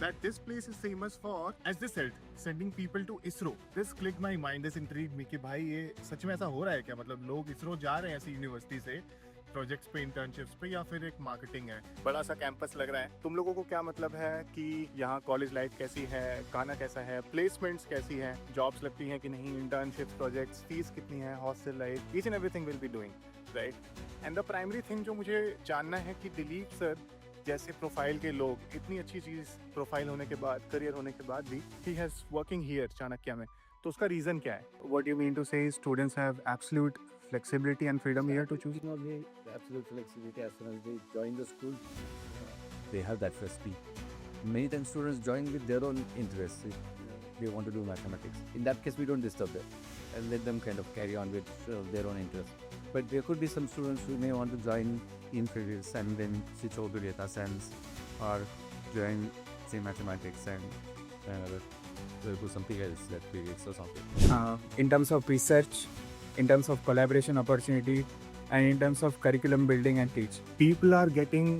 that this place is famous for, as they said, sending people to ISRO. This clicked my mind, this intrigued me कि भाई ये सच में ऐसा हो रहा है क्या? मतलब लोग ISRO जा रहे हैं ऐसी यूनिवर्सिटी से प्रोजेक्ट्स पे, इंटर्नशिप्स पे, या फिर एक मार्केटिंग है? बड़ा सा कैंपस लग रहा है। तुम लोगों को क्या मतलब है कि यहाँ कॉलेज लाइफ कैसी है, खाना कैसा है, प्लेसमेंट्स कैसी है, जॉब्स लगती हैं कि नहीं, इंटर्नशिप्स, प्रोजेक्ट्स, फीस कितनी है, hostel life, each and everything will be doing, right? And the primary thing जो मुझे जानना है कि दिलीप सर जैसे प्रोफाइल के लोग, इतनी अच्छी चीज़ प्रोफाइल होने के बाद, करियर होने के बाद भी, he has working here Chanakya में, तो उसका रीज़न क्या है? व्हाट यू मीन टू से students have absolute flexibility and freedom here to choose? It's not the absolute flexibility as soon as they join the school. They have that flexibility. Many times students join with their own interests. If they want to do mathematics. In that case, we don't disturb them and let them kind of carry on with their own interests. But there could be some students who may want to join in physics and then switch over to data science, or join say mathematics and do something else, like physics or something. In terms of research, in terms of collaboration opportunity, and in terms of curriculum building and teach. People are getting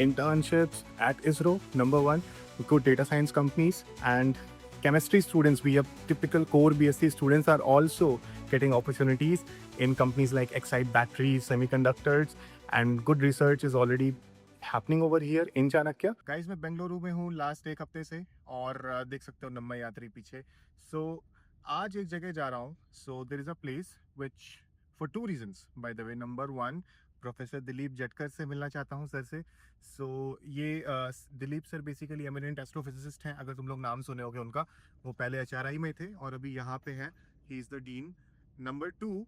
internships at ISRO, number one, good data science companies, and chemistry students, we have typical core BSc students are also getting opportunities in companies like Exide Batteries, Semiconductors, and good research is already happening over here in Chanakya. Guys, मैं बेंगलुरु में हूँ last एक हफ्ते से, और देख सकते हो नम्मा यात्री पीछे. So आज एक जगह जा रहा हूँ. So there is a place which for two reasons, by the way. Number one, professor Dilip Jatkar से मिलना चाहता हूँ सर से. सो ये Dilip sir basically eminent astrophysicist हैं, अगर तुम लोग नाम सुने होगे उनका. वो पहले HRI में थे और अभी यहाँ पे हैं. He is the dean. Number two,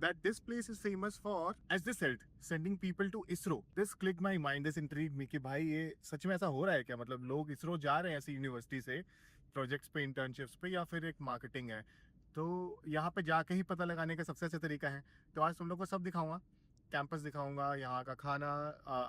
that this place is famous for, as they said, sending people to ISRO. This clicked my mind, this intrigued me कि भाई ये सच में ऐसा हो रहा है क्या? मतलब लोग ISRO जा रहे हैं ऐसी यूनिवर्सिटी से प्रोजेक्ट्स पे, इंटर्नशिप्स पे, या फिर एक मार्केटिंग है? तो यहाँ पे जाके ही पता लगाने का सबसे अच्छा तरीका है. तो आज तुम लोग को सब दिखाऊंगा, कैंपस दिखाऊंगा, यहाँ का खाना,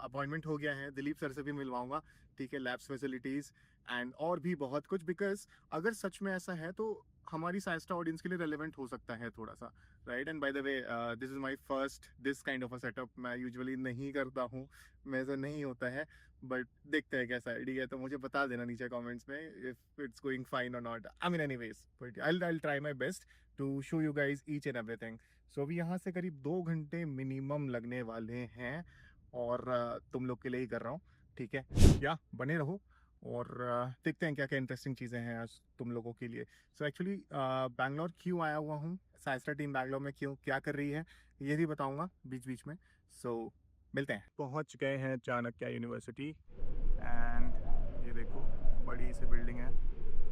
अपॉइंटमेंट हो गया है, दिलीप सर से भी मिलवाऊंगा, ठीक है, लैब्स फैसिलिटीज़ एंड और भी बहुत कुछ. बिकॉज अगर सच में ऐसा है तो हमारी साइंसटा ऑडियंस के लिए रेलिवेंट हो सकता है थोड़ा सा, right? And by the way, this is my first this kind of a setup. मैं यूजुअली नहीं करता हूँ, मेरे नहीं होता है, बट देखते हैं कैसा आइडिया है. तो मुझे बता देना नीचे कमेंट्स में इफ इट्स गोइंग फाइन और not. I mean anyways, but I try my best to show you guys each and everything. So अभी यहाँ से करीब 2 घंटे मिनिमम लगने वाले हैं, और तुम लोग के लिए ही कर रहा हूँ, ठीक है? या बने रहो और देखते हैं क्या क्या इंटरेस्टिंग चीज़ें हैं आज तुम लोगों के लिए. सो एक्चुअली बैंगलोर क्यों आया हुआ हूँ, साइंसटा टीम बैंगलोर में क्यों क्या कर रही है, ये भी बताऊँगा बीच बीच में. सो मिलते हैं. पहुँच गए हैं चाणक्य यूनिवर्सिटी, एंड ये देखो बड़ी सी बिल्डिंग है,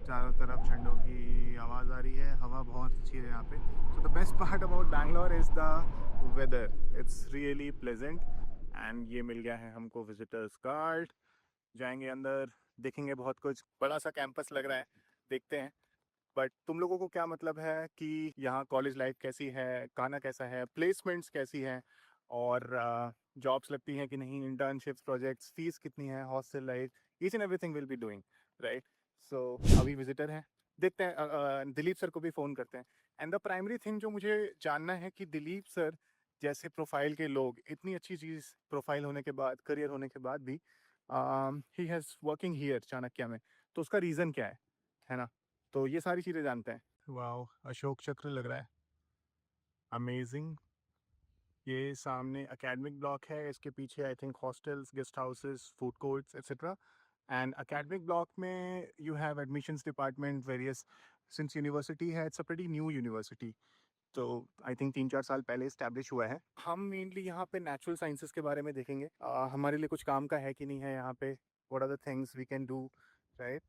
चारों तरफ झंडों की आवाज़ आ रही है, हवा बहुत अच्छी है यहाँ पे. So the best part about Bangalore is the weather. It's really pleasant. And ये मिल गया है हमको विजिटर्स कार्ड. जाएंगे अंदर, देखेंगे बहुत कुछ. बड़ा सा कैंपस लग रहा है, देखते हैं. बट तुम लोगों को क्या मतलब है कि यहाँ कॉलेज लाइफ कैसी है, खाना कैसा है, प्लेसमेंट्स कैसी हैं, और जॉब्स लगती हैं कि नहीं, इंटर्नशिप्स, प्रोजेक्ट्स, फीस कितनी है, hostel life, each and everything will be doing, right? So अभी विजिटर हैं, देखते हैं. दिलीप सर को भी फ़ोन करते हैं. एंड द प्राइमरी थिंग जो मुझे जानना है कि दिलीप सर जैसे प्रोफाइल के लोग, इतनी अच्छी चीज़ प्रोफाइल होने के बाद, करियर होने के बाद भी, he has working here Chanakya में, तो उसका रीज़न क्या है ना? तो ये सारी चीज़ें जानते हैं. वाओ, अशोक चक्र लग रहा है, अमेजिंग. ये सामने एकेडमिक ब्लॉक है, इसके पीछे I think hostels, guest houses, food courts etcetera. And academic block में you have admissions department, various. Since university है, it's a pretty new university, तो आई थिंक 3-4 साल पहले इस्टेब्लिश हुआ है. हम मेनली यहाँ पे नेचुरल साइंसेस के बारे में देखेंगे. हमारे लिए कुछ काम का है कि नहीं है यहाँ पे, what are the things we can do, right?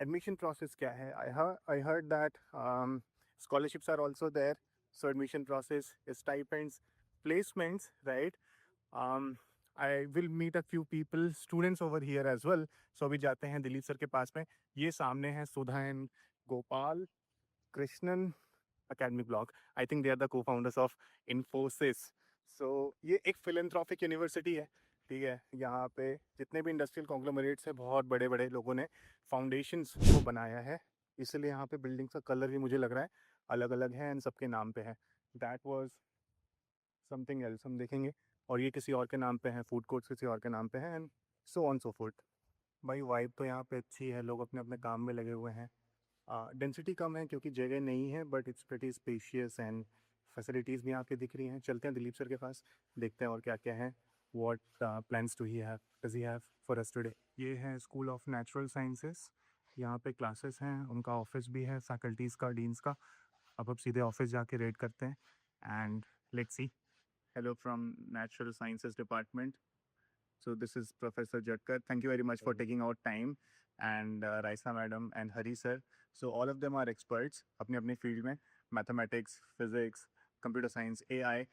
Admission process क्या है? I heard that scholarships are also there. So admission process, stipends, placements, right? I will meet a few people, students over here as well. So अभी जाते हैं Dilip sir के पास में. ये सामने है Sudha and Gopal Krishnan academic block. I think they are the co-founders of Infosys. So ये एक philanthropic university है, ठीक है? यहाँ पे जितने भी इंडस्ट्रियल कॉन्ग्लोमरेट्स हैं, बहुत बड़े बड़े लोगों ने फाउंडेशंस को बनाया है, इसलिए यहाँ पे बिल्डिंग्स का कलर भी मुझे लग रहा है अलग अलग है एंड सबके नाम पे है. दैट वाज समथिंग एल्स, हम देखेंगे. और ये किसी और के नाम पे हैं, फूड कोर्ट्स किसी और के नाम पे हैं, and so on so fourth. भाई वाइब तो यहाँ पे अच्छी है, लोग अपने अपने काम में लगे हुए हैं। डेंसिटी कम है क्योंकि जगह नहीं है, but it's pretty spacious and facilities भी यहाँ पे दिख रही हैं। चलते हैं दिलीप सर के पास, देखते हैं और क्या क्या है। What plans do he have does he have for us today. ये है स्कूल ऑफ नेचुरल साइंसेस। यहाँ पे क्लासेस हैं, उनका ऑफिस भी है फैकल्टीज़ का, डीन्स का। अब सीधे ऑफिस जाके रेड करते हैं and let's see. Hello from Natural Sciences Department. So this is Professor Jatkar. Thank you very much for taking out time, and Raisa Madam and Hari Sir. So all of them are experts अपने अपने field में, mathematics, physics, computer science, AI।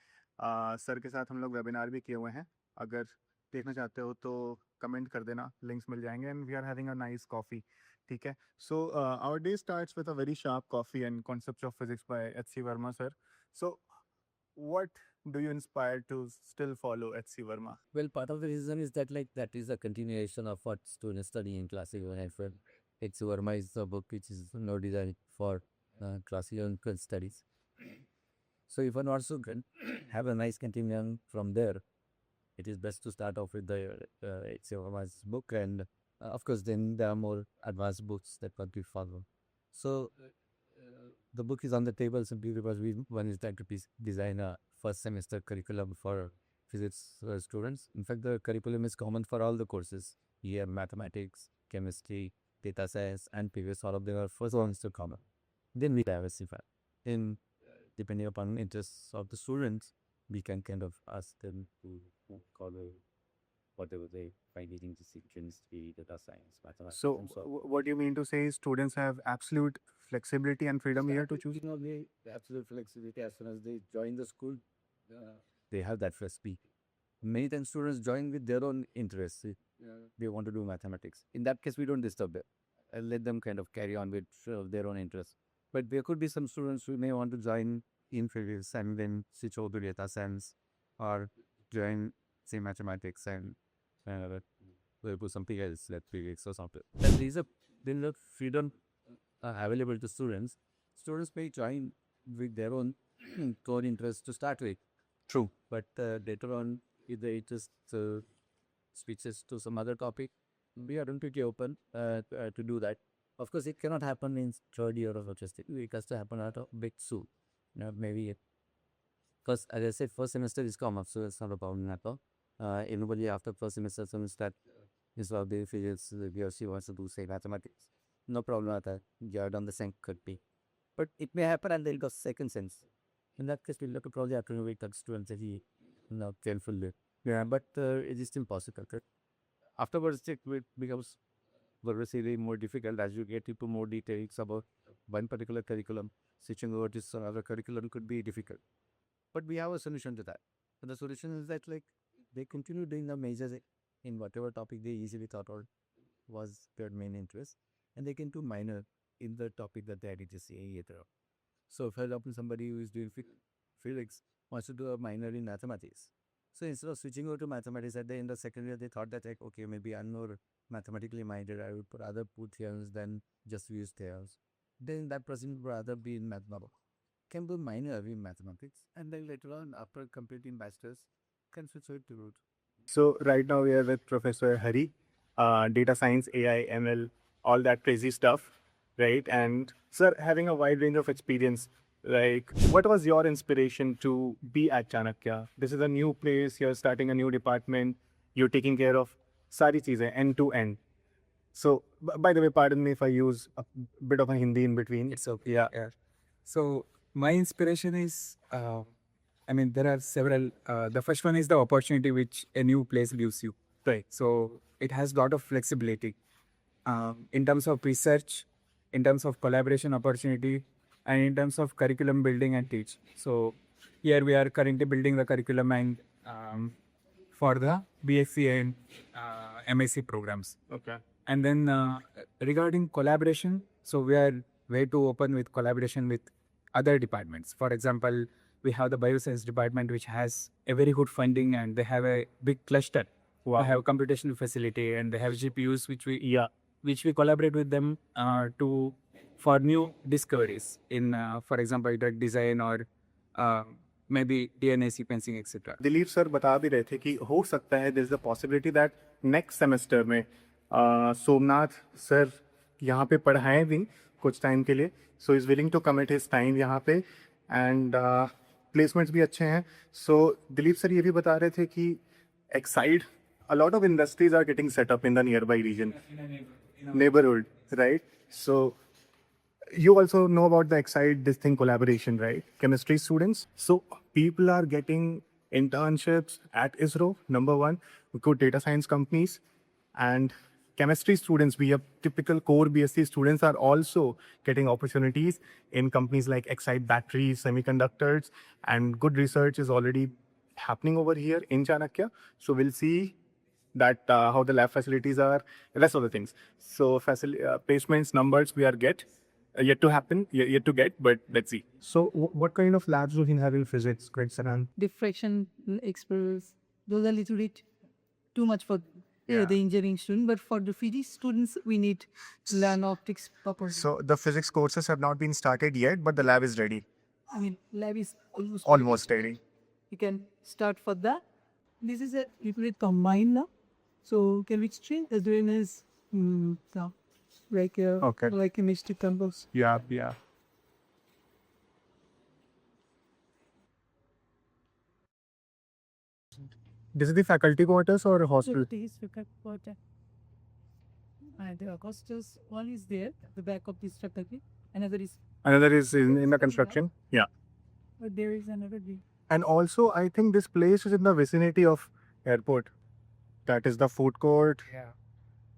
Sir के साथ हम लोग webinar भी किए हुए हैं, अगर देखना चाहते हो तो कमेंट कर देना, लिंक्स मिल जाएंगे। And we are having a nice coffee, ठीक है। So our day starts with a very sharp coffee and concepts of physics by H.C. Verma sir. So what do you inspire to still follow H.C. Verma? Well, part of the reason is that that is a continuation of what students study in classical and for H. Verma is a book which is now designed for classical studies. So if one wants to have a nice continuum from there, it is best to start off with the H. Verma's book, and of course then there are more advanced books that one to follow. So the book is on the table simply because one is trying to design a first semester curriculum for physics students. In fact, the curriculum is common for all the courses. Here, mathematics, chemistry, data science, and previous, all of them are first ones to common. Then we diversify. In depending upon interests of the students, we can kind of ask them to follow whatever they find it interesting, chemistry, data science, mathematics. So and so on. what do you mean to say is students have absolute flexibility and freedom here to choose? The absolute flexibility as soon as they join the school, they have that first peak. Many times students join with their own interests. They want to do mathematics. In that case, we don't disturb them. I'll let them kind of carry on with their own interests. But there could be some students who may want to join in physics and then switch over to data science, or join, say, mathematics and do something else like physics or something. And there is a freedom available to students. Students may join with their own core interest to start with. True. But later on, if the interest switches to some other topic, we are completely open to do that. Of course, it cannot happen in third year of logistics. It has to happen at a bit soon. Maybe because, as I said, first semester is common, so it's not a problem at all. Anybody after first semester that is what they feel he or she wants to do, say, mathematics. No problem at that. You are done the same could be. But it may happen and they'll go second sense. In that case, we'll have to probably have to wait till students carefully. Yeah, but it is still possible. Afterwards, it becomes progressively more difficult as you get into more details about one particular curriculum. Switching over to another curriculum could be difficult. But we have a solution to that. And the solution is that they continue doing the majors in whatever topic they easily thought or was their main interest, and they can do minor in the topic that they had to say later on. So, for example, somebody who is doing physics wants to do a minor in mathematics. So, instead of switching over to mathematics at the end of second year, they thought that okay, maybe I'm more mathematically minded. I would rather put theorems than just use theorems. Then that person would rather be in mathematics. Can do minor in mathematics, and then later on, after completing masters, can switch over to root. So right now we are with Professor Hari, data science, AI, ML, all that crazy stuff, right? And sir, having a wide range of experience, like what was your inspiration to be at Chanakya? This is a new place, you're starting a new department, you're taking care of sari cheezein end to end. So by the way, pardon me if I use a bit of a Hindi in between. It's okay. Yeah. So my inspiration is, there are several. The first one is the opportunity which a new place gives you. Right. So it has a lot of flexibility in terms of research, in terms of collaboration opportunity, and in terms of curriculum building and teach. So here we are currently building the curriculum and for the BSc and MSc programs. Okay. And then regarding collaboration, so we are way too open with collaboration with other departments. For example, we have the bioscience department, which has a very good funding, and they have a big cluster. Wow. They have computational facility, and they have GPUs, which we collaborate with them for new discoveries in, for example, drug design or maybe DNA sequencing, etc. Dilip sir बता भी रहे थे कि हो सकता है there is a possibility that next semester में Somnath sir यहाँ पे पढ़ाएं भी कुछ टाइम के लिए, so is willing to commit his time यहाँ पे, एंड प्लेसमेंट्स भी अच्छे हैं. सो दिलीप सर ये भी बता रहे थे कि Exide a lot of industries are getting set up in the nearby region, neighborhood, right? So you also know about the Excite this thing collaboration, right? Chemistry students. So people are getting internships at ISRO, number one, good data science companies, and chemistry students, we have typical core BSc students are also getting opportunities in companies like Excite Batteries, semiconductors, and good research is already happening over here in Chanakya. So we'll see that how the lab facilities are, rest of the things. So placements numbers we are yet to happen, yet to get, but let's see. So what kind of labs do you have in physics, Greg Saran? Diffraction experiments, those are little bit too much for Yeah. the engineering student, but for the physics students, we need to learn optics properly. So the physics courses have not been started yet, but the lab is ready, I mean, lab is almost ready. You can start for that. This is a little bit combined now. So chemistry as well as Okay. like chemistry temples. Yeah. This is the faculty quarters or hostel? This water. And the hostels, one is there at the back of this faculty, another is, Another is in the construction. Yeah. but there is another big. And also, I think this place is in the vicinity of airport. That is the food court. Yeah.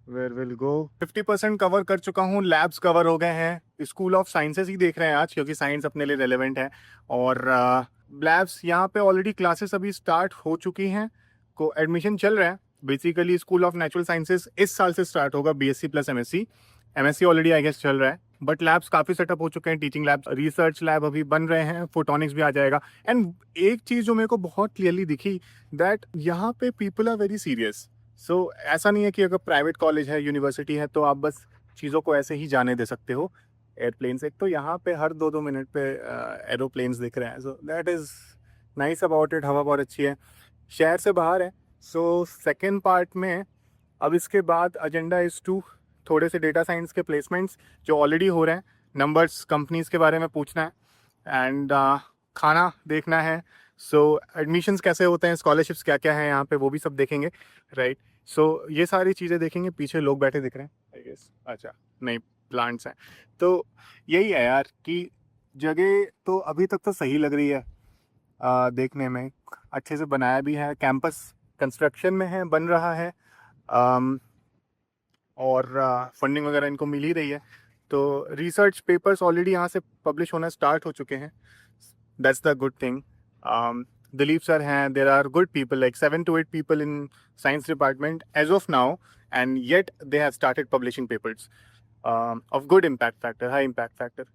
Where we'll go. 50% cover कर चुका हूँ, labs cover हो गए हैं. School of sciences ही देख रहे हैं आज, क्योंकि साइंस अपने लिए रेलेवेंट है. और लैब्स यहाँ पे ऑलरेडी क्लासेस अभी स्टार्ट हो चुकी हैं, को एडमिशन चल रहा है. Basically school of natural sciences इस साल से स्टार्ट होगा, BSc plus MSc already I guess चल रहा है. बट लैब्स काफ़ी सेटअप हो चुके हैं, टीचिंग लैब्स, रिसर्च लैब अभी बन रहे हैं, फोटोनिक्स भी आ जाएगा. एंड एक चीज़ जो मेरे को बहुत क्लियरली दिखी, दैट यहाँ पे पीपल आर वेरी सीरियस. सो ऐसा नहीं है कि अगर प्राइवेट कॉलेज है, यूनिवर्सिटी है, तो आप बस चीज़ों को ऐसे ही जाने दे सकते हो. एयरप्लेन्स, एक तो यहाँ पे हर 2-2 मिनट पे एरोप्लेन्स दिख रहे हैं. So that is nice about it. हवा बहुत अच्छी है, शहर से बाहर है. सो सेकेंड पार्ट में अब इसके बाद एजेंडा इज़ टू थोड़े से डेटा साइंस के प्लेसमेंट्स जो ऑलरेडी हो रहे हैं, नंबर्स कंपनीज़ के बारे में पूछना है, एंड खाना देखना है. सो एडमिशन्स कैसे होते हैं, स्कॉलरशिप्स क्या क्या हैं यहाँ पे, वो भी सब देखेंगे, राइट. सो ये सारी चीज़ें देखेंगे. पीछे लोग बैठे दिख रहे हैं, आई गेस. अच्छा, नहीं, प्लांट्स हैं. तो यही है यार कि जगह तो अभी तक तो सही लग रही है, देखने में अच्छे से बनाया भी है. कैंपस कंस्ट्रक्शन में है, बन रहा है, और फंडिंग वगैरह इनको मिल ही रही है. तो रिसर्च पेपर्स ऑलरेडी यहाँ से पब्लिश होना स्टार्ट हो चुके हैं. That's the good thing. Dilip sir हैं, there are good people, like 7 to 8 people in science department as of now, and yet they have started publishing papers of good impact factor, high impact factor.